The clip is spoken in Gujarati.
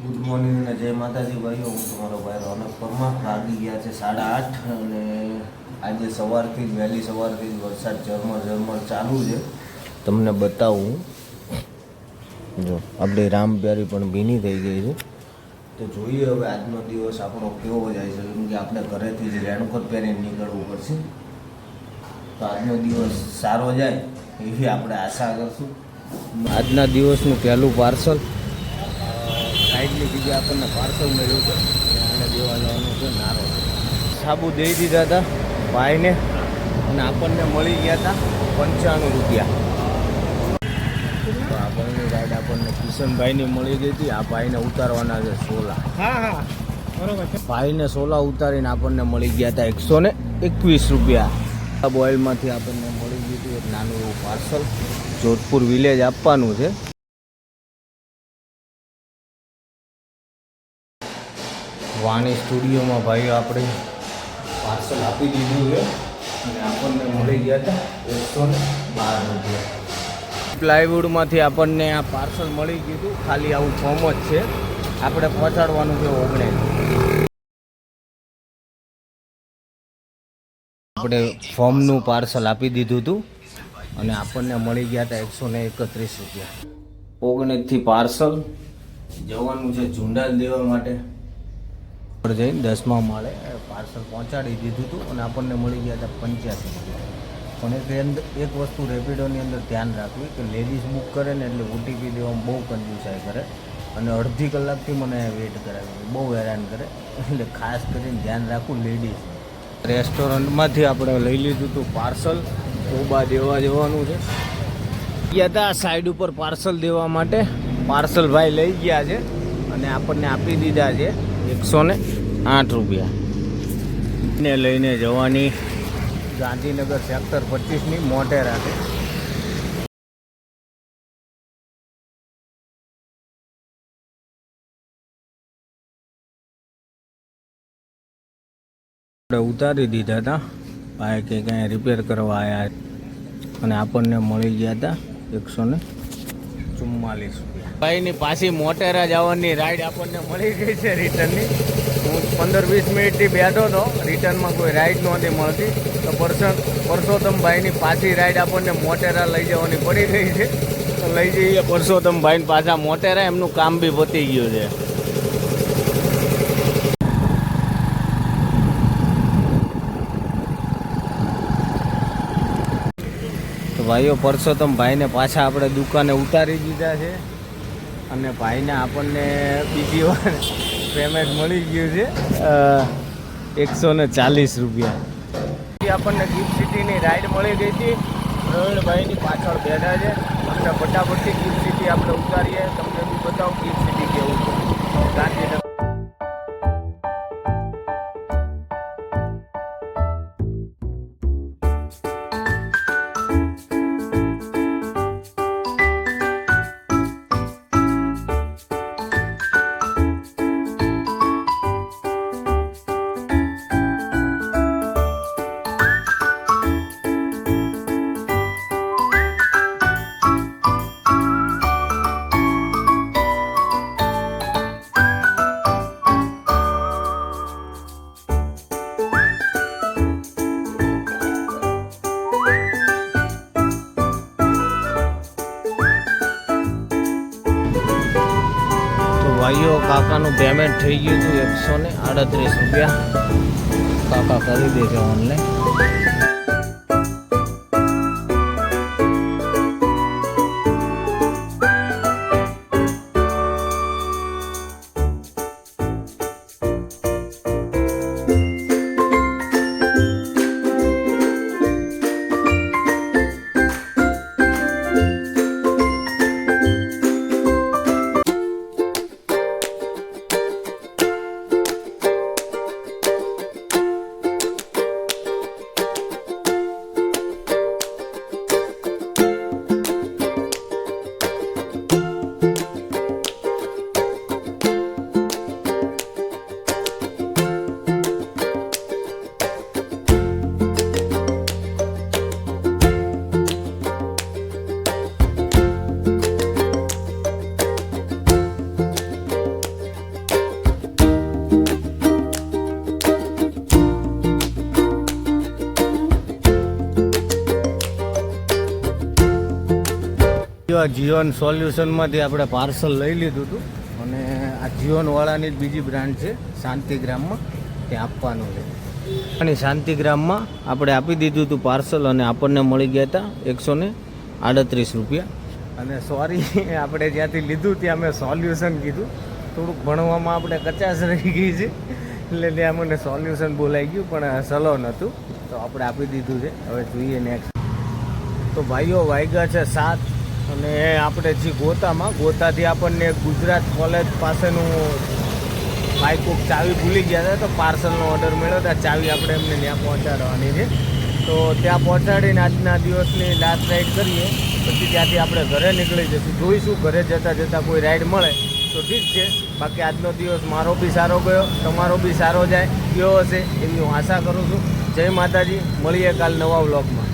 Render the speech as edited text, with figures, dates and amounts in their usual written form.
ગુડ મોર્નિંગ અને જય માતાજી ભાઈઓ. હું તમારો ભાઈ રોનક પરમાર. વાગી ગયા છે 8:30 અને આજે સવારથી જ વહેલી સવારથી જ વરસાદ ઝરમર ચાલુ છે. તમને બતાવું, જો આપણી રામપ્યારી પણ ભીની થઈ ગઈ છે. તો જોઈએ હવે આજનો દિવસ આપણો કેવો જાય છે, કેમ કે આપણે ઘરેથી જ રેનકોટ પહેરીને નીકળવું પડશે. તો આજનો દિવસ સારો જાય એવી આપણે આશા કરશું. આજના દિવસનું પહેલું પાર્સલ સાઈડની જગ્યાએ આપણને પાર્સલ મળ્યું છે અને દેવા જવાનું છે નારો. સાબુ દઈ દીધા હતા ભાઈને અને આપણને મળી ગયા હતા 95 રૂપિયા. તો આપણને રાઈડ આપણને કિશનભાઈની મળી ગઈ હતી. આ ભાઈને ઉતારવાના છે સોલા. હા બરોબર છે. ભાઈને સોલા ઉતારીને આપણને મળી ગયા હતા 121 રૂપિયા. બોઇલમાંથી આપણને મળી ગયું હતું એક નાનું એવું પાર્સલ. જોધપુર વિલેજ આપવાનું છે. વાણી સ્ટુડિયોમાં ભાઈઓ આપણે પાર્સલ આપી દીધું છે અને આપણને મળી ગયા હતા 112 રૂપિયા. પ્લાયવુડમાંથી આપણને આ પાર્સલ મળી ગયું હતું. ખાલી આવું ફોર્મ જ છે, આપણે પહોંચાડવાનું છે 19. આપણે ફોર્મનું પાર્સલ આપી દીધું હતું અને આપણને મળી ગયા હતા 131 રૂપિયા. 19થી પાર્સલ જવાનું છે ઝુંડાલ દેવા માટે. જઈને 10મા માળે પાર્સલ પહોંચાડી દીધું હતું અને આપણને મળી ગયા હતા 85 રૂપિયા. પણ એક વસ્તુ રેપિડોની અંદર ધ્યાન રાખવી કે લેડીઝ બુક કરે ને એટલે ઓટીપી દેવામાં બહુ કંજુસાઈ કરે અને અડધી કલાકથી મને વેઇટ કરાવી, બહુ હેરાન કરે. એટલે ખાસ કરીને ધ્યાન રાખવું લેડીઝ. રેસ્ટોરન્ટમાંથી આપણે લઈ લીધું હતું પાર્સલ. ઓબા દેવા જવાનું છે. ગયા હતા સાઈડ ઉપર પાર્સલ દેવા માટે. પાર્સલ ભાઈ લઈ ગયા છે અને આપણને આપી દીધા છે 108 રૂપિયા. ને લઈને જવાની ગાંધીનગર સેક્ટર 25ની મોટેરા છે. આપણે ઉતારી દીધા હતા ભાઈ કે કાંઈ રિપેર કરવા આવ્યા અને આપણને મળી ગયા હતા 144 રૂપિયા. ભાઈની પાછી મોટેરા જવાની રાઈડ આપણને મળી ગઈ છે રિટર્નની. હું 15-20 મિનિટથી બેઠો હતો, રિટર્નમાં કોઈ રાઈડ નહોતી મળતી. તો પરસોત્તમભાઈની પાછી રાઈડ આપણને મોટેરા લઈ જવાની પડી ગઈ છે. તો લઈ જઈએ પરસોત્તમભાઈને પાછા મોટેરા. એમનું કામ બી પતી ગયું છે. તો ભાઈઓ પરસોત્તમભાઈને પાછા આપણે દુકાને ઉતારી દીધા છે અને ભાઈને આપણને બીજી વાર પેમેન્ટ મળી ગયું છે 140 રૂપિયા. આપણને ગિફ્ટ સિટીની રાઈડ મળી ગઈ હતી. પ્રવીણભાઈની પાછળ બેઠા છે. અમને ફટાફટથી ગિફ્ટ સિટી આપણે ઉતારીએ. તમને બી બતાવું ગિફ્ટ સિટી કેવું છે ગાંધીનગર. ભાઈઓ કાકાનું પેમેન્ટ થઈ ગયું હતું 138 રૂપિયા. કાકા કરી દે છે ઓનલાઈન. જીવન સોલ્યુશનમાંથી આપણે પાર્સલ લઈ લીધું હતું અને આ જીવનવાળાની જ બીજી બ્રાન્ડ છે શાંતિગ્રામમાં, ત્યાં આપવાનું છે. અને શાંતિગ્રામમાં આપણે આપી દીધું હતું પાર્સલ અને આપણને મળી ગયા હતા 138 રૂપિયા. અને સોરી, આપણે જ્યાંથી લીધું ત્યાં મેં સોલ્યુશન કીધું, થોડુંક ભણવામાં આપણે કચાશ રહી ગઈ છે એટલે ત્યાં મને સોલ્યુશન બોલાઈ ગયું, પણ સલોન હતું તો આપણે આપી દીધું છે. હવે જોઈએ નેક્સ્ટ. તો ભાઈઓ વાગ્યા છે 7 અને આપણે છીએ ગોતાથી આપણને ગુજરાત કોલેજ પાસેનું ભાઈ કોક ચાવી ભૂલી ગયા હતા, તો પાર્સલનો ઓર્ડર મળ્યો હતા. ચાવી આપણે એમને ત્યાં પહોંચાડવાની છે, તો ત્યાં પહોંચાડીને આજના દિવસની લાસ્ટ રાઈડ કરીએ, પછી ત્યાંથી આપણે ઘરે નીકળી જઈશું. જોઈશું ઘરે જતાં કોઈ રાઈડ મળે તો ઠીક છે, બાકી આજનો દિવસ મારો બી સારો ગયો, તમારો બી સારો ગયો હશે એવી હું આશા કરું છું. જય માતાજી, મળીએ કાલ નવા વ્લોગમાં.